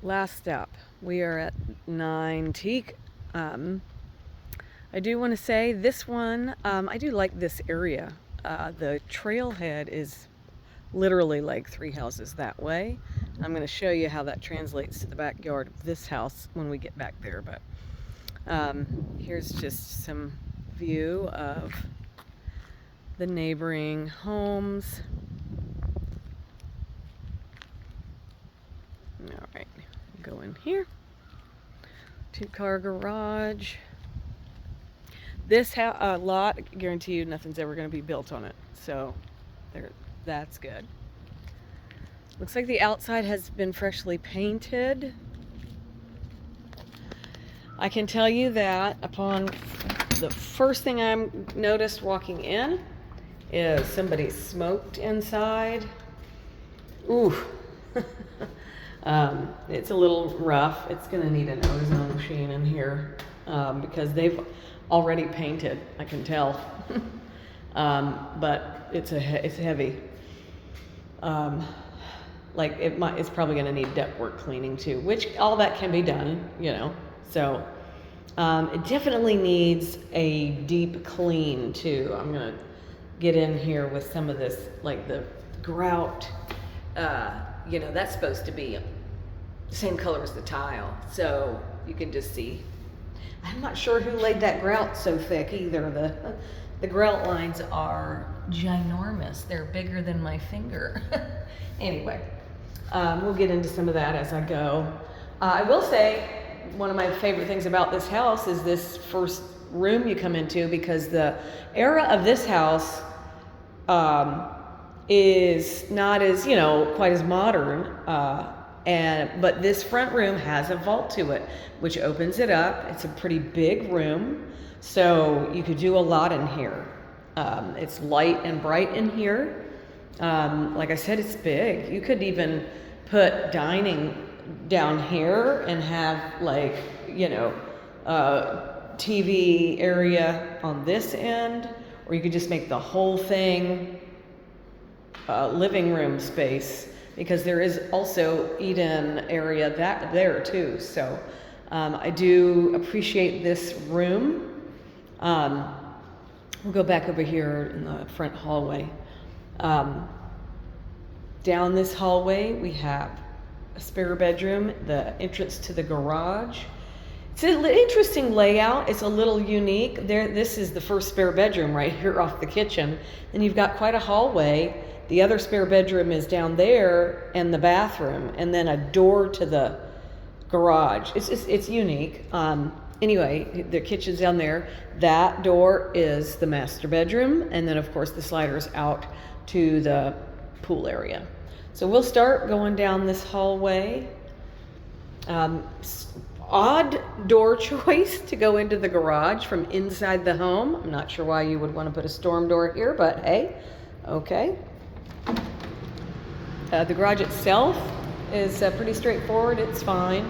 last step. We are at 9 Teak. I do want to say this one, I do like this area. The trailhead is literally like 3 houses that way. I'm going to show you how that translates to the backyard of this house when we get back there. But here's just some view of the neighboring homes. All right, go in here. 2-car garage. This lot, I guarantee you nothing's ever going to be built on it. So that's good. Looks like the outside has been freshly painted. I can tell you that upon the first thing I noticed walking in is somebody smoked inside. Ooh. It's a little rough. It's going to need an ozone machine in here because they've already painted, I can tell. But it's heavy. It's probably going to need ductwork cleaning too, which all that can be done, you know. So it definitely needs a deep clean too. I'm going to get in here with some of this, like the grout. You know, that's supposed to be the same color as the tile, so you can just see. I'm not sure who laid that grout so thick either. The grout lines are ginormous. They're bigger than my finger. Anyway, we'll get into some of that as I go. I will say one of my favorite things about this house is this first room you come into, because the era of this house is not as, you know, quite as modern, but this front room has a vault to it, which opens it up. It's a pretty big room, so you could do a lot in here. It's light and bright in here. Like I said, it's big. You could even put dining down here and have, like, you know, TV area on this end, or you could just make the whole thing living room space, because there is also eat-in area there too. So I do appreciate this room. We'll go back over here in the front hallway. Down this hallway we have a spare bedroom, the entrance to the garage. It's an interesting layout. It's a little unique. This is the first spare bedroom right here off the kitchen. Then you've got quite a hallway. The other spare bedroom is down there, and the bathroom, and then a door to the garage. It's unique. Anyway, the kitchen's down there. That door is the master bedroom, and then of course the sliders out to the pool area. So we'll start going down this hallway. Odd door choice to go into the garage from inside the home. I'm not sure why you would want to put a storm door here, but hey, okay. The garage itself is pretty straightforward. It's fine.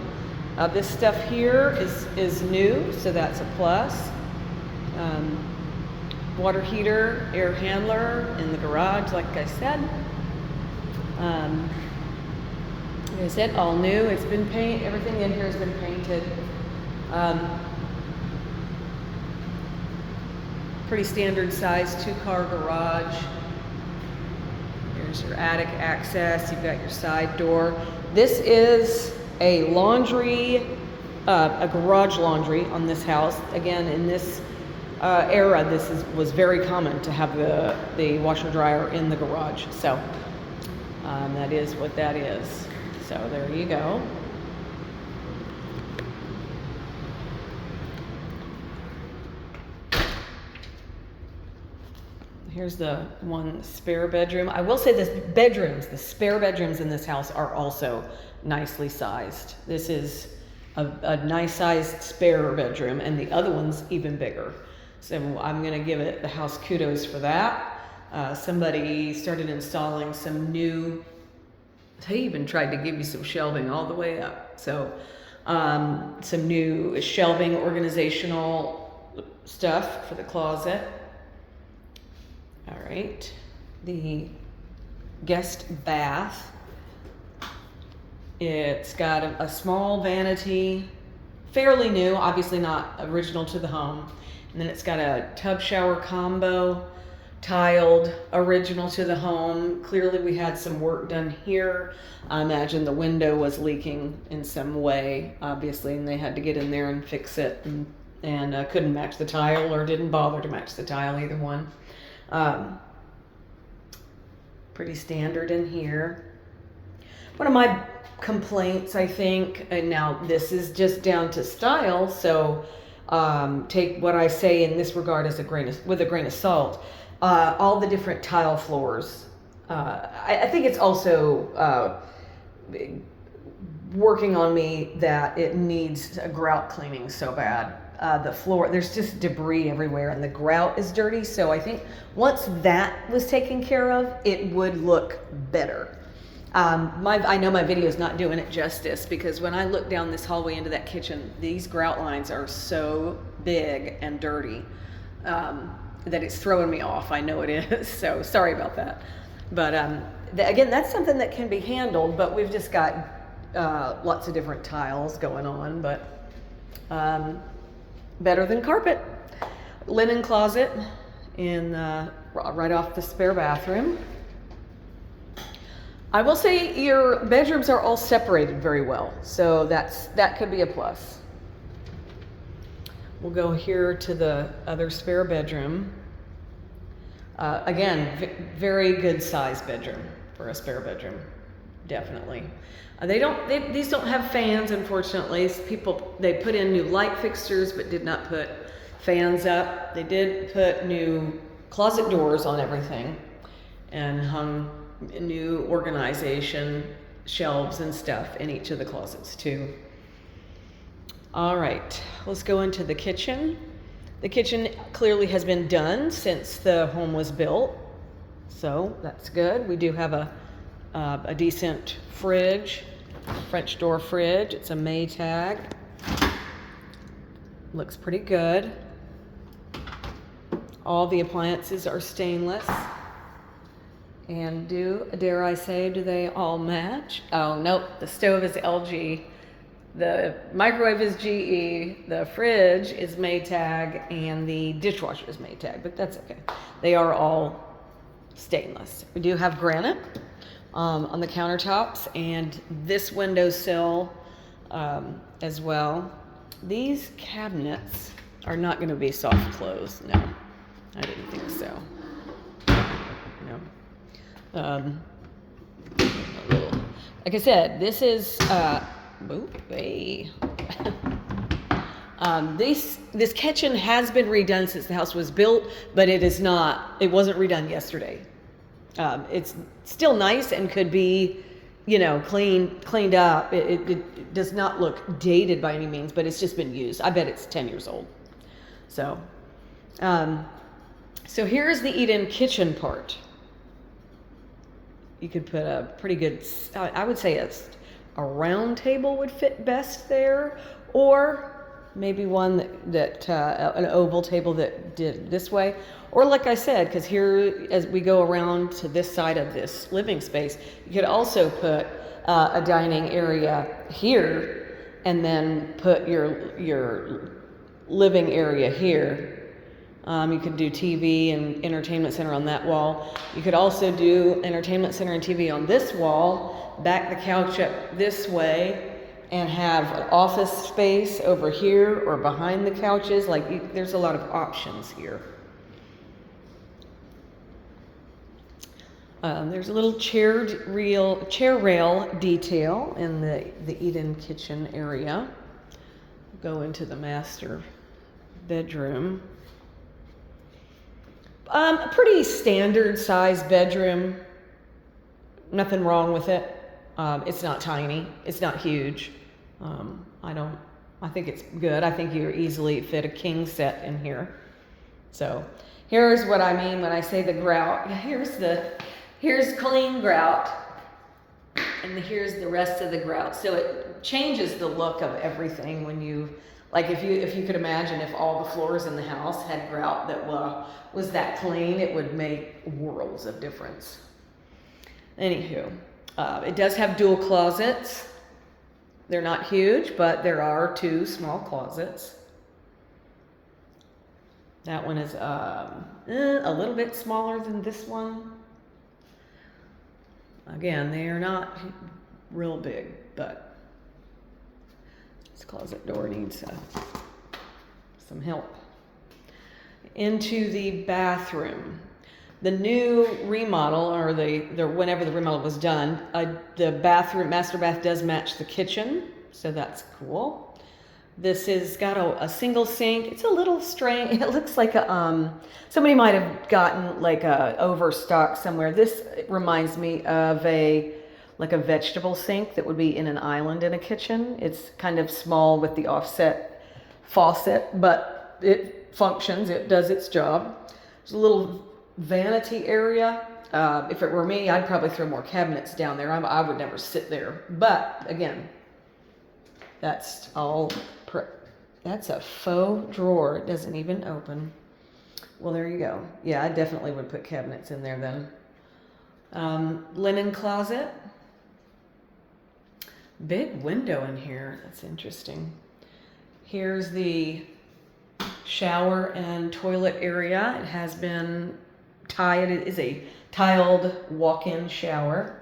This stuff here is new, so that's a plus. Water heater, air handler in the garage, like I said. Like I said, all new. It's been painted. Everything in here has been painted. Pretty standard size 2-car garage. Here's your attic access. You've got your side door. This is a laundry, a garage laundry on this house. Again, in this era, was very common to have the washer dryer in the garage. So that is what that is. So there you go. Here's the one spare bedroom. I will say the spare bedrooms in this house are also nicely sized. This is a nice sized spare bedroom, and the other one's even bigger. So I'm gonna give the house kudos for that. Somebody started installing some new, they even tried to give you some shelving all the way up. So some new shelving organizational stuff for the closet. All right, the guest bath. It's got a small vanity, fairly new, obviously not original to the home. And then it's got a tub shower combo, tiled, original to the home. Clearly we had some work done here. I imagine the window was leaking in some way, obviously, and they had to get in there and fix it, and couldn't match the tile, or didn't bother to match the tile, either one. Pretty standard in here. One of my complaints, I think, and now this is just down to style, so take what I say in this regard as with a grain of salt. All the different tile floors. I think it's also working on me that it needs a grout cleaning so bad. The floor, there's just debris everywhere, and the grout is dirty. So I think once that was taken care of, it would look better. I know my video is not doing it justice, because when I look down this hallway into that kitchen, these grout lines are so big and dirty that it's throwing me off. I know it is, so sorry about that. But again, that's something that can be handled, but we've just got lots of different tiles going on, but better than carpet. Linen closet in right off the spare bathroom. I will say your bedrooms are all separated very well, so that could be a plus. We'll go here to the other spare bedroom. Again, very good size bedroom for a spare bedroom, definitely. These don't have fans, unfortunately. They put in new light fixtures, but did not put fans up. They did put new closet doors on everything, and hung new organization shelves and stuff in each of the closets too. All right, let's go into the kitchen. The kitchen clearly has been done since the home was built, so that's good. We do have a decent fridge, French door fridge. It's a Maytag. Looks pretty good. All the appliances are stainless. And dare I say, do they all match? Oh, nope, the stove is LG. The microwave is GE, the fridge is Maytag, and the dishwasher is Maytag, but that's okay. They are all stainless. We do have granite on the countertops, and this windowsill as well. These cabinets are not going to be soft close. No, I didn't think so. No. Like I said, this is this kitchen has been redone since the house was built, but it wasn't redone yesterday. It's still nice and could be, cleaned up. It does not look dated by any means, but it's just been used. I bet it's 10 years old. So here's the eat-in kitchen part. You could put a pretty good, I would say a round table would fit best there, or maybe one that an oval table that did this way. Or like I said, because here, as we go around to this side of this living space, you could also put a dining area here, and then put your living area here. You could do TV and entertainment center on that wall. You could also do entertainment center and TV on this wall, back the couch up this way, and have an office space over here or behind the couches. There's a lot of options here. There's a little chair rail detail in the eat-in kitchen area. Go into the master bedroom. A pretty standard size bedroom. Nothing wrong with it. It's not tiny. It's not huge. I think it's good. I think you easily fit a king set in here. So here's what I mean when I say the grout. Here's clean grout, and here's the rest of the grout. So it changes the look of everything when you, if you could imagine if all the floors in the house had grout that was that clean, it would make worlds of difference. Anywho, it does have dual closets, They're not huge, but there are two small closets. That one is a little bit smaller than this one. Again, they are not real big, but this closet door needs some help. Into the bathroom. The new remodel, or the whenever the remodel was done, the bathroom, master bath does match the kitchen, so that's cool. This has got a single sink. It's a little strange. It looks like somebody might have gotten like a overstock somewhere. This reminds me of a vegetable sink that would be in an island in a kitchen. It's kind of small with the offset faucet, but it functions. It does its job. There's a little vanity area. If it were me, I'd probably throw more cabinets down there. I would never sit there. But again, that's all. That's a faux drawer. It doesn't even open. Well, there you go. Yeah, I definitely would put cabinets in there then. Linen closet. Big window in here. That's interesting. Here's the shower and toilet area. It has been tiled. It is a tiled walk-in shower.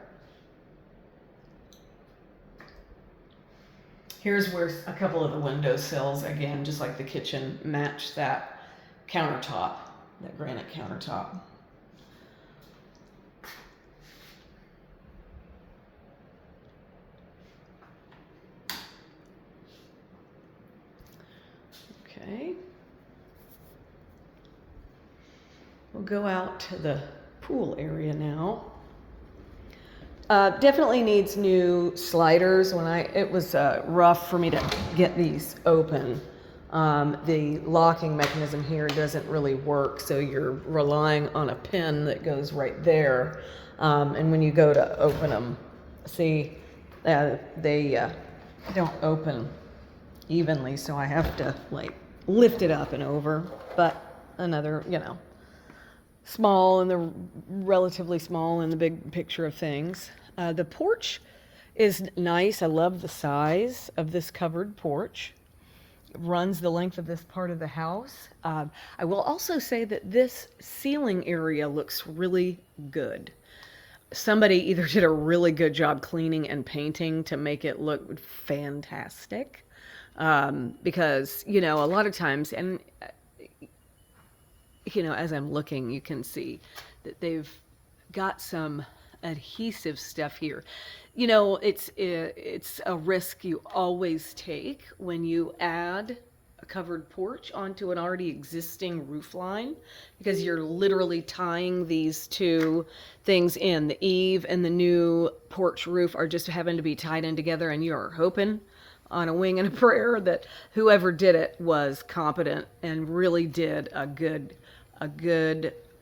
Here's where a couple of the windowsills, again, just like the kitchen, match that countertop, that granite countertop. Okay. We'll go out to the pool area now. Definitely needs new sliders. It was rough for me to get these open. The locking mechanism here doesn't really work, so you're relying on a pin that goes right there. And when you go to open them, see, they don't open evenly, so I have to like lift it up and over. But another, small in the relatively small in the big picture of things. The porch is nice. I love the size of this covered porch. It runs the length of this part of the house. I will also say that this ceiling area looks really good. Somebody either did a really good job cleaning and painting to make it look fantastic. Because, a lot of times, and as I'm looking, you can see that they've got some adhesive stuff here. It's a risk you always take when you add a covered porch onto an already existing roof line, because you're literally tying these two things in. The eave and the new porch roof are just having to be tied in together, and you're hoping on a wing and a prayer that whoever did it was competent and really did a good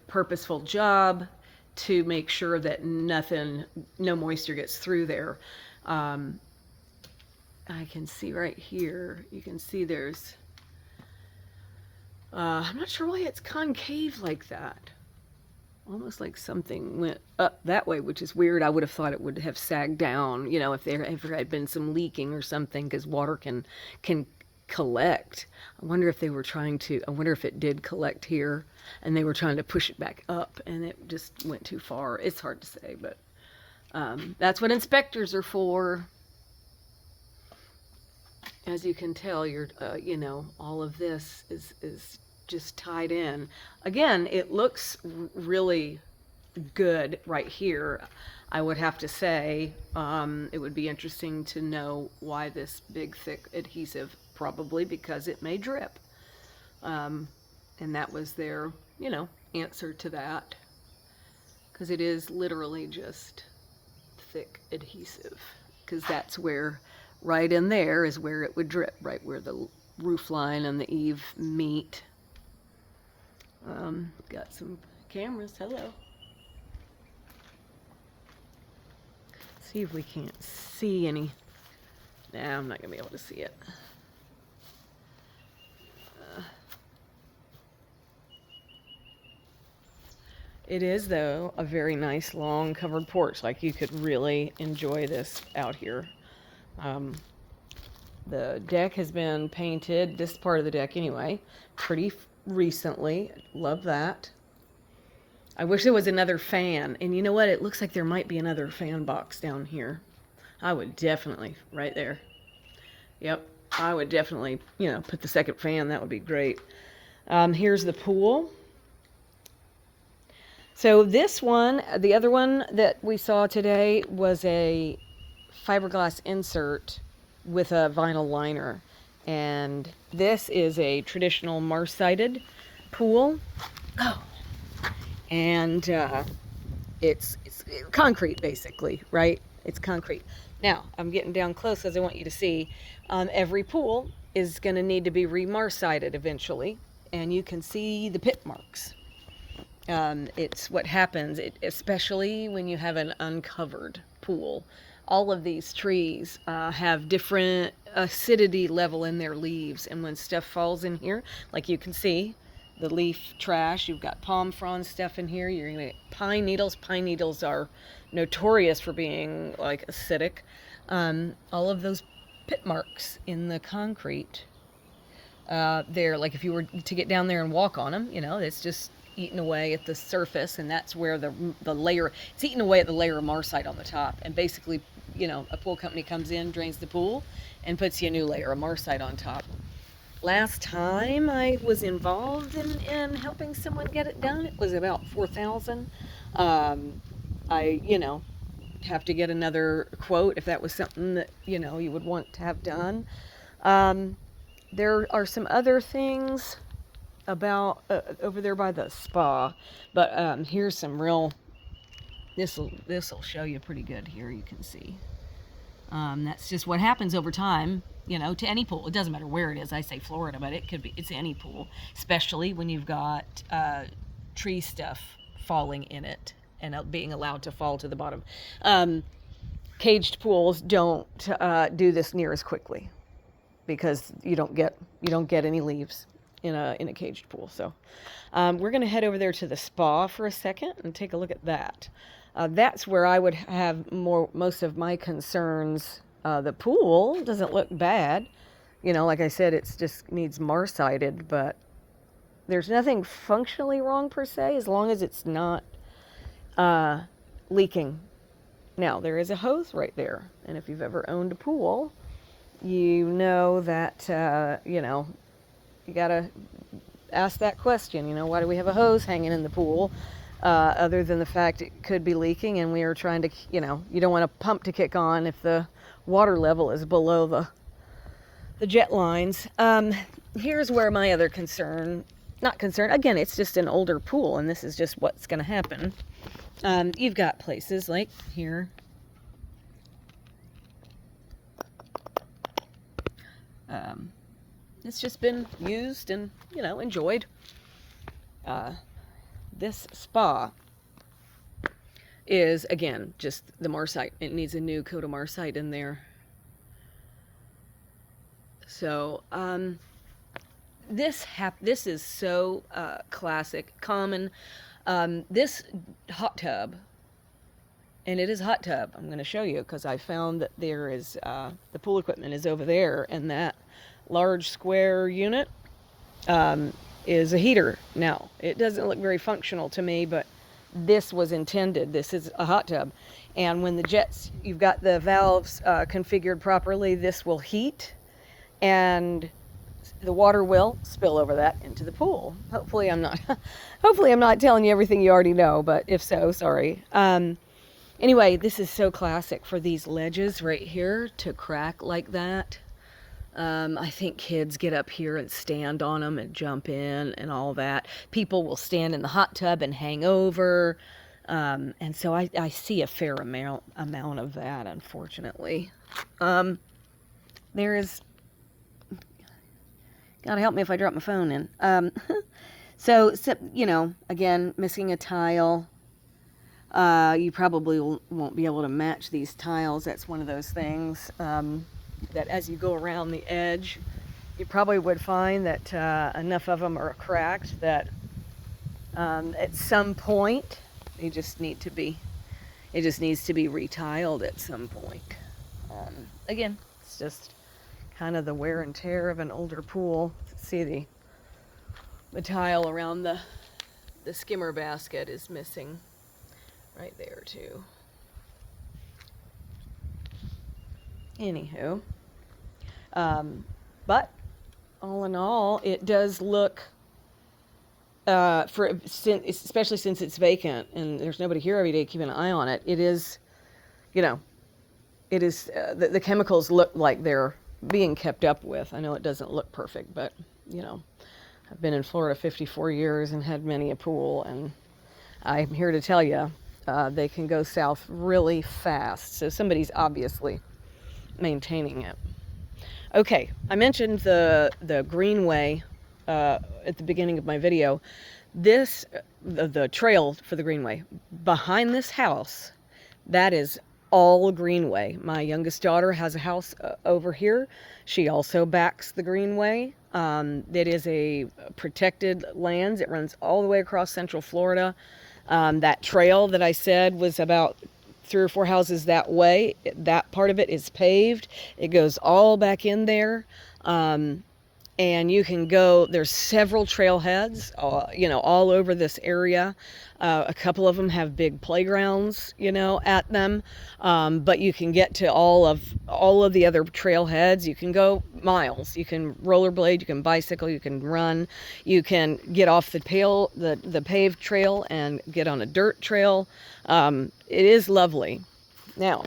purposeful job to make sure that no moisture gets through there. I can see right here, you can see there's, I'm not sure why it's concave like that. Almost like something went up that way, which is weird. I would have thought it would have sagged down, if there had been some leaking or something, because water can collect. I wonder if it did collect here and they were trying to push it back up and it just went too far. It's hard to say, but that's what inspectors are for. As you can tell, all of this is just tied in. Again, it looks really good right here. I would have to say, it would be interesting to know why this big, thick adhesive. Probably because it may drip. And that was their, answer to that. Because it is literally just thick adhesive. Because that's where, right in there is where it would drip, right where the roof line and the eave meet. Got some cameras. Hello. See if we can't see any. Nah, I'm not going to be able to see it. It is, though, a very nice long covered porch. Like, you could really enjoy this out here. The deck has been painted, this part of the deck anyway, pretty recently. Love that. I wish there was another fan. And you know what? It looks like there might be another fan box down here. I would definitely, right there. Yep. I would definitely, put the second fan. That would be great. Here's the pool. So this one, the other one that we saw today was a fiberglass insert with a vinyl liner. And this is a traditional Marsited pool. Oh. And it's concrete, basically, right? It's concrete. Now, I'm getting down close because I want you to see. Every pool is going to need to be re-Marsited eventually, and you can see the pit marks. It's what happens, especially when you have an uncovered pool. All of these trees have different acidity level in their leaves, and when stuff falls in here, like you can see, the leaf trash, you've got palm frond stuff in here, you're gonna get pine needles. Pine needles are notorious for being like acidic. All of those pit marks in the concrete, they're like, if you were to get down there and walk on them, it's just eating away at the surface, and that's where the layer, it's eating away at the layer of Marsite on the top. And basically, a pool company comes in, drains the pool, and puts you a new layer of Marsite on top. Last time I was involved in helping someone get it done, it was about $4,000. I have to get another quote if that was something that, you would want to have done. There are some other things about over there by the spa, but here's some real, this'll show you pretty good here, you can see. That's just what happens over time, to any pool. It doesn't matter where it is. I say Florida, but it's any pool, especially when you've got tree stuff falling in it and being allowed to fall to the bottom. Caged pools don't do this near as quickly because you don't get any leaves in a caged pool. So we're going to head over there to the spa for a second and take a look at that. That's where I would have most of my concerns. The pool doesn't look bad. Like I said, it just needs Marsited, but there's nothing functionally wrong per se, as long as it's not leaking. Now, there is a hose right there, and if you've ever owned a pool, you know that, you gotta ask that question, why do we have a hose hanging in the pool? Other than the fact it could be leaking, and we are trying to, you don't want a pump to kick on if the water level is below the jet lines. Here's where my other not concern, again, it's just an older pool, and this is just what's going to happen. You've got places like here. It's just been used and, enjoyed. This spa is, again, just the Marsite. It needs a new coat of Marsite in there. So, this is so classic, common. This hot tub, and it is a hot tub. I'm going to show you because I found that there is, the pool equipment is over there, and that large square unit is a heater. Now, it doesn't look very functional to me, but this was intended. This is a hot tub. And when the jets, you've got the valves configured properly, this will heat, and the water will spill over that into the pool. Hopefully I'm not telling you everything you already know, but if so, sorry. Anyway, this is so classic for these ledges right here to crack like that. I think kids get up here and stand on them and jump in and all that. People will stand in the hot tub and hang over. And so I see a fair amount of that, unfortunately. There is, gotta help me if I drop my phone in. So, again, missing a tile. You probably won't be able to match these tiles. That's one of those things. That as you go around the edge, you probably would find that enough of them are cracked that at some point it just needs to be retiled at some point. Again, it's just kind of the wear and tear of an older pool. See the tile around the skimmer basket is missing right there too. Anywho, but all in all, it does look, especially since it's vacant and there's nobody here every day keeping an eye on it, it is, you know, it is, the chemicals look like they're being kept up with. I know it doesn't look perfect, but, you know, I've been in Florida 54 years and had many a pool, and I'm here to tell you, they can go south really fast. So somebody's obviously maintaining it. Okay, I mentioned the greenway at the beginning of my video. This, the trail for the greenway behind this house, that is all greenway. My youngest daughter has a house over here. She also backs the greenway. It is a protected lands. It runs all the way across Central Florida. That trail that I said was about 3 or 4 houses that way, that part of it is paved. It goes all back in there. And you can go, there's several trailheads, you know, all over this area. A couple of them have big playgrounds, you know, at them. But you can get to all of the other trailheads. You can go miles. You can rollerblade, you can bicycle, you can run. You can get off the paved trail and get on a dirt trail. It is lovely. Now,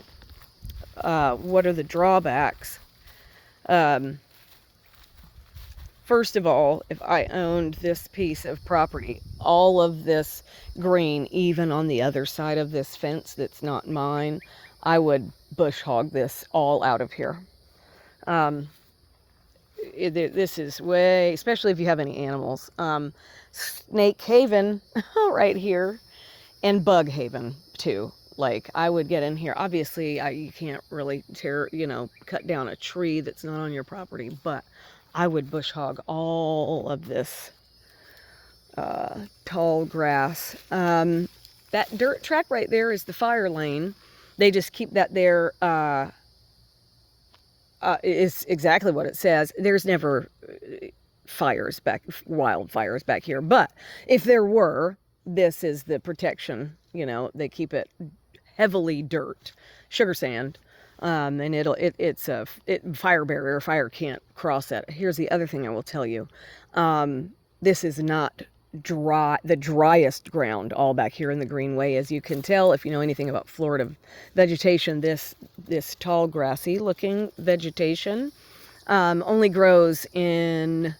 what are the drawbacks? First of all, if I owned this piece of property, all of this green, even on the other side of this fence that's not mine, I would bush hog this all out of here. This is way, especially if you have any animals. Snake Haven right here, and Bug Haven too. Like, I would get in here. Obviously, you can't really cut down a tree that's not on your property, but I would bush hog all of this tall grass. That dirt track right there is the fire lane. They just keep that there. Is exactly what it says. There's never wildfires back here. But if there were, this is the protection. You know, they keep it heavily dirt, sugar sand. And it's a fire barrier. Fire can't cross that. Here's the other thing I will tell you. This is not the driest ground all back here in the greenway. As you can tell, if you know anything about Florida vegetation, this tall grassy looking vegetation only grows in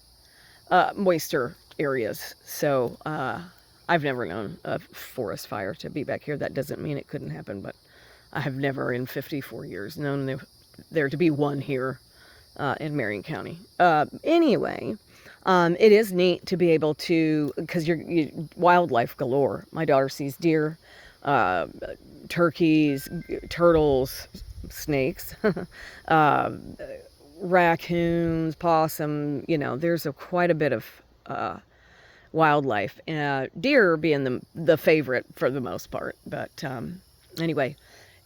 moister areas. So I've never known a forest fire to be back here. That doesn't mean it couldn't happen, but I have never in 54 years known there to be one here in Marion County. Anyway, it is neat to be able to, because you're wildlife galore. My daughter sees deer, turkeys, turtles, snakes, raccoons, possum. You know, there's quite a bit of wildlife. Deer being the favorite for the most part. But anyway,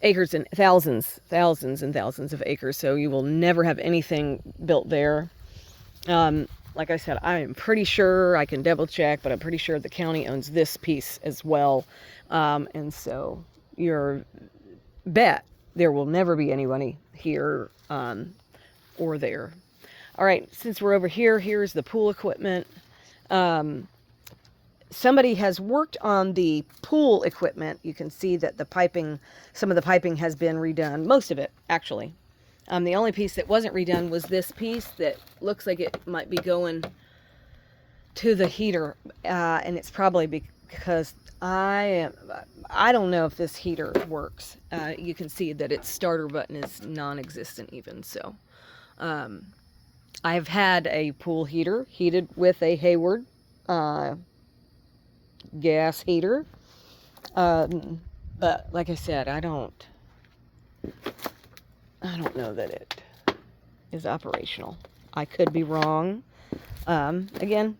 acres and thousands and thousands of acres. So you will never have anything built there. Like I said, I am pretty sure, I can double check, but I'm pretty sure the county owns this piece as well. And so your bet there will never be anybody here or there. All right, since we're over here, here's the pool equipment. Somebody has worked on the pool equipment. You can see that some of the piping has been redone. Most of it, actually. The only piece that wasn't redone was this piece that looks like it might be going to the heater. And it's probably because I don't know if this heater works. You can see that its starter button is non-existent even. So I've had a pool heater heated with a Hayward gas heater, but like I said, I don't know that it is operational. I could be wrong. Again,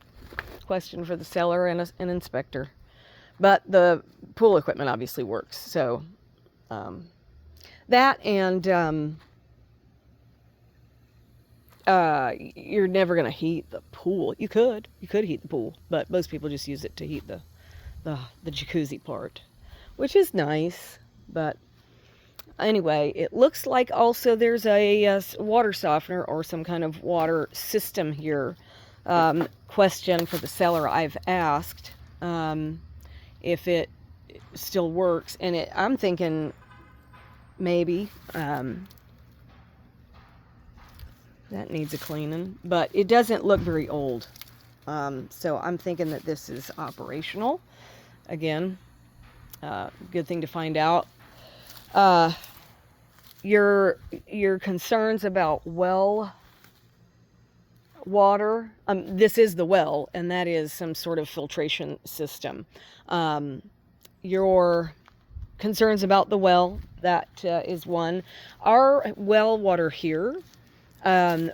question for the seller and an inspector, but the pool equipment obviously works. So that, and you're never going to heat the pool. You could heat the pool, but most people just use it to heat the jacuzzi part, which is nice. But anyway, it looks like also there's a water softener or some kind of water system here. Question for the seller. I've asked if it still works, and I'm thinking maybe that needs a cleaning, but it doesn't look very old. So I'm thinking that this is operational. Again, good thing to find out. Your concerns about well water, this is the well, and that is some sort of filtration system. Your concerns about the well, that is one. Our well water here,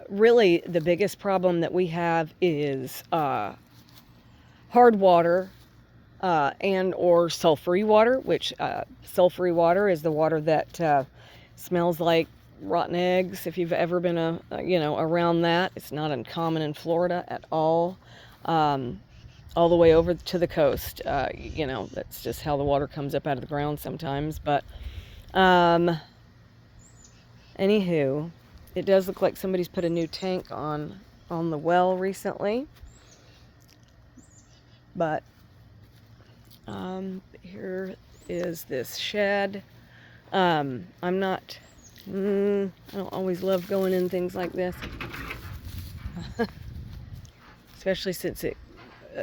really the biggest problem that we have is hard water and or sulfury water, which sulfury water is the water that smells like rotten eggs. If you've ever been around that, it's not uncommon in Florida at all. All the way over to the coast, that's just how the water comes up out of the ground sometimes. But anywho, it does look like somebody's put a new tank on the well recently. But here is this shed. I don't always love going in things like this, especially since a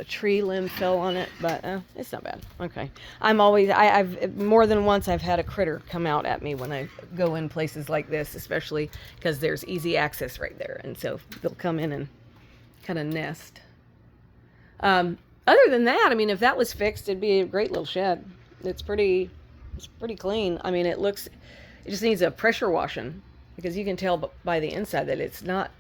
tree limb fell on it, but it's not bad. Okay. I've more than once I've had a critter come out at me when I go in places like this, especially because there's easy access right there, and so they'll come in and kind of nest. Other than that, I mean, if that was fixed, it'd be a great little shed. It's pretty clean. I mean, it just needs a pressure washing, because you can tell by the inside that it's not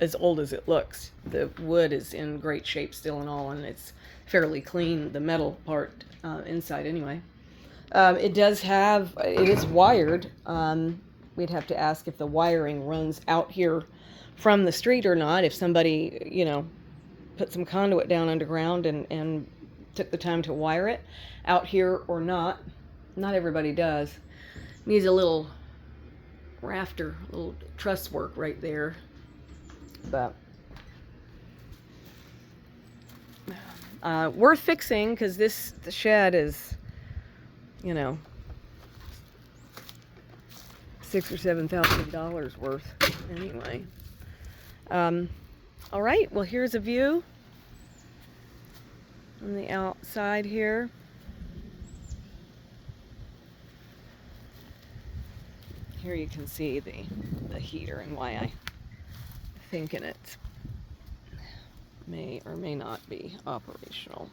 as old as it looks. The wood is in great shape still and all, and it's fairly clean, the metal part inside anyway. It is wired. We'd have to ask if the wiring runs out here from the street or not, if somebody, put some conduit down underground and took the time to wire it out here or not. Not everybody does. Needs a little rafter, a little truss work right there. But worth fixing, because the shed is, $6,000 or $7,000 worth anyway. All right, well, here's a view on the outside here. Here you can see the heater and why I thinking it may or may not be operational.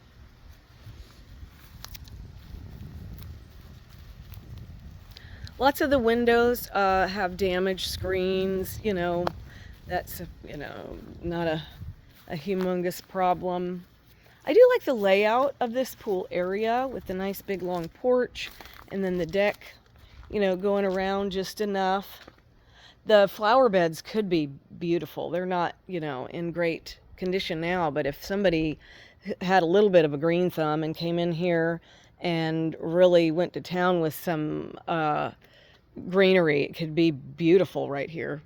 Lots of the windows have damaged screens. That's not a humongous problem. I do like the layout of this pool area with the nice big long porch, and then the deck going around just enough. The flower beds could be beautiful. They're not, in great condition now, but if somebody had a little bit of a green thumb and came in here and really went to town with some greenery, it could be beautiful right here.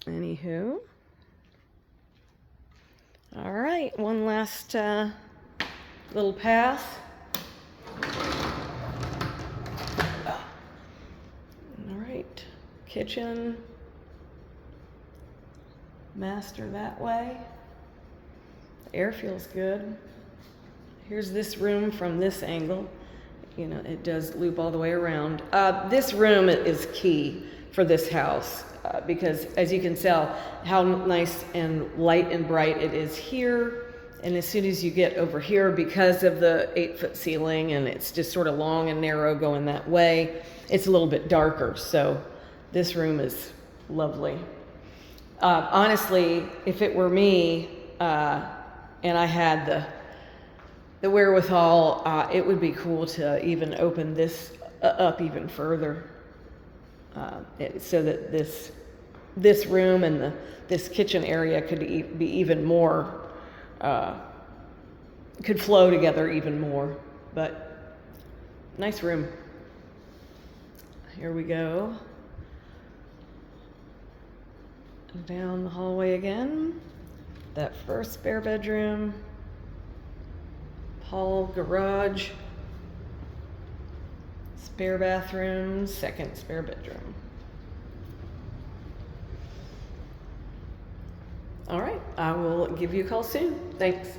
Anywho. All right, one last little pass. Kitchen, master that way. The air feels good. Here's this room from this angle. It does loop all the way around. This room is key for this house because, as you can tell, how nice and light and bright it is here. And as soon as you get over here, because of the 8-foot ceiling and it's just sort of long and narrow going that way, it's a little bit darker. So this room is lovely. Honestly, if it were me and I had the wherewithal, it would be cool to even open this up even further so that this this room and this kitchen area could be even more, could flow together even more. But nice room. Here we go. Down the hallway again. That first spare bedroom. Hall, garage. Spare bathroom, second spare bedroom. All right, I will give you a call soon. Thanks.